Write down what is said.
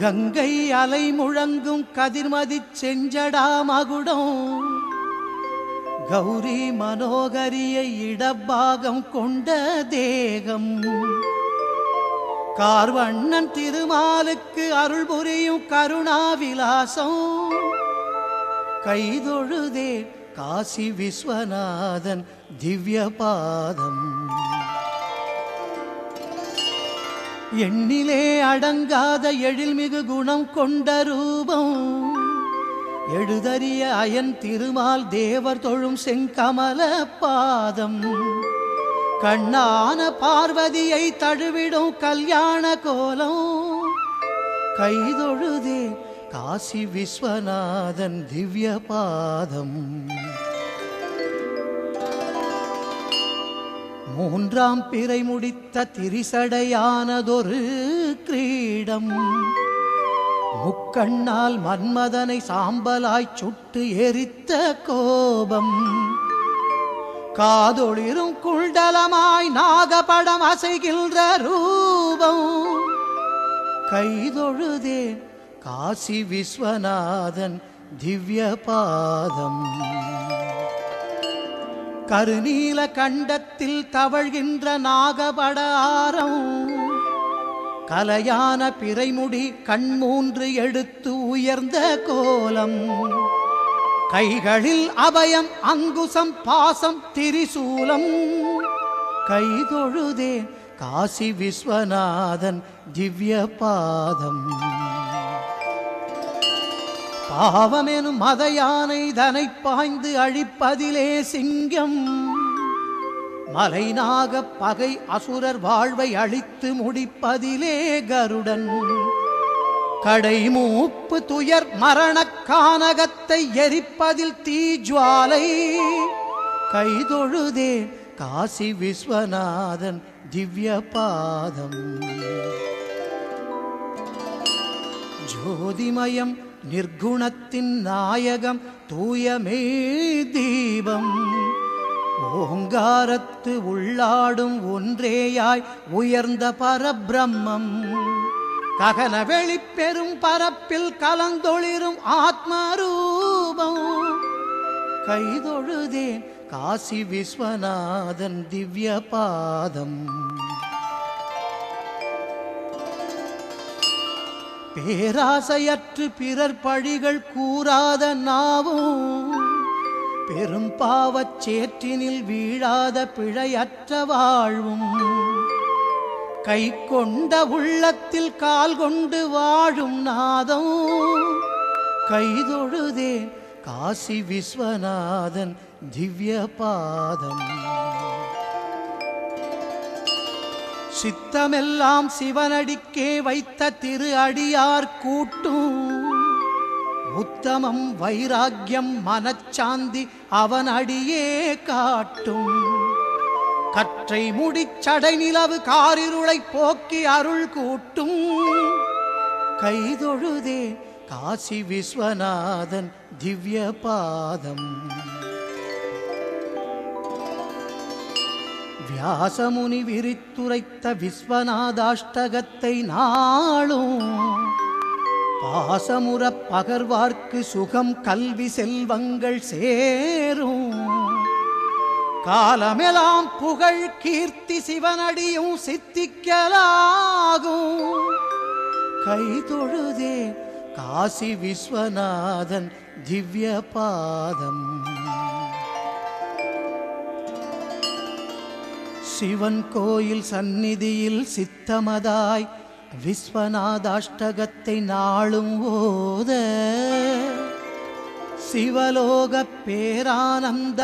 கங்கை அலை முழங்கும் கதிர்மதி செஞ்சடா மகுடம் கௌரி மனோகரியை இடப்பாகம் கொண்ட தேகம் கார்வண்ணன் திருமாலுக்கு அருள் புரியும் கருணாவிலாசம் கைதொழுதே காசி விஸ்வநாதன் திவ்ய பாதம் எண்ணிலே அடங்காத எழில்மிகு குணம் கொண்ட ரூபம் எழுதறிய அயன் திருமால் தேவர் தொழும் செங்கமல பாதம் கண்ணான பார்வதியை தழுவிடும் கல்யாண கோலம் கைதொழுதே காசி விஸ்வநாதன் திவ்ய பாதம் மூன்றாம் பிறை முடித்த திரிசடையானதொரு கிரீடம் முக்கண்ணால் மன்மதனை சாம்பலாய் சுட்டு எரித்த கோபம் காதொளிரும் குண்டலமாய் நாகபடம் அசைகின்ற ரூபம் கைதொழுதே காசி விஸ்வநாதன் திவ்ய பாதம் கருநீல கண்டத்தில் தவழ்கின்ற நாகபடாரம் கலையான பிறைமுடி கண்மூன்று எடுத்து உயர்ந்த கோலம் கைகளில் அபயம் அங்குசம் பாசம் திரிசூலம் கைதொழுதே காசி விஸ்வநாதன் திவ்ய பாதம் பாவமெனும் மத யானை தனை பாய்ந்து அழிப்பதிலே சிங்கம் மலைநாக பகை அசுரர் வாழ்வை அழித்து முடிப்பதிலே கருடன் கடை மூப்பு துயர் மரண கானகத்தை எரிப்பதில் தீஜ்வாலை கைதொழுதே காசி விஸ்வநாதன் திவ்ய பாதம் ஜோதிமயம் நிர்குணத்தின் நாயகம் தூயமே தீபம் ஓங்காரத்து உள்ளாடும் ஒன்றேயாய் உயர்ந்த பரபிரம்மம் ககன வெளிப்பெரும் பரப்பில் கலந்தொளிரும் ஆத்மரூபம் கைதொழுதேன் காசி விஸ்வநாதன் திவ்ய பாதம் பேராசையற்று பிறர் பழிகள் கூறாத நாவும் பெரும் பாவச் சேற்றினில் வீழாத பிழையற்ற வாழ்வும் கை கொண்ட உள்ளத்தில் கால் கொண்டு வாழும் நாதம் கைதொழுதேன் காசி விஸ்வநாதன் திவ்ய பாதம் சித்தமெல்லாம் சிவனடிக்கே வைத்த திரு அடியார் கூட்டும் உத்தமம் வைராக்கியம் மனச்சாந்தி அவன் அடியே காட்டும் கற்றை முடிச்சடை நிலவு காரிருளை போக்கி அருள் கூட்டும் கைதொழுதே காசி விஸ்வநாதன் திவ்ய பாதம் வியாசமுனி விரித்துரைத்த விஸ்வநாதாஷ்டகத்தை நாளும் பாசமுற பகர்வார்க்கு சுகம் கல்வி செல்வங்கள் சேரும் காலமெல்லாம் புகழ் கீர்த்தி சிவனடியும் சித்திக்கலாகும் கைதொழுதே காசி விஸ்வநாதன் திவ்ய பாதம் சிவன் கோயில் சந்நிதியில் சித்தமதாய் விஸ்வநாதாஷ்டகத்தை நாளும் ஓத சிவலோக பேரானந்த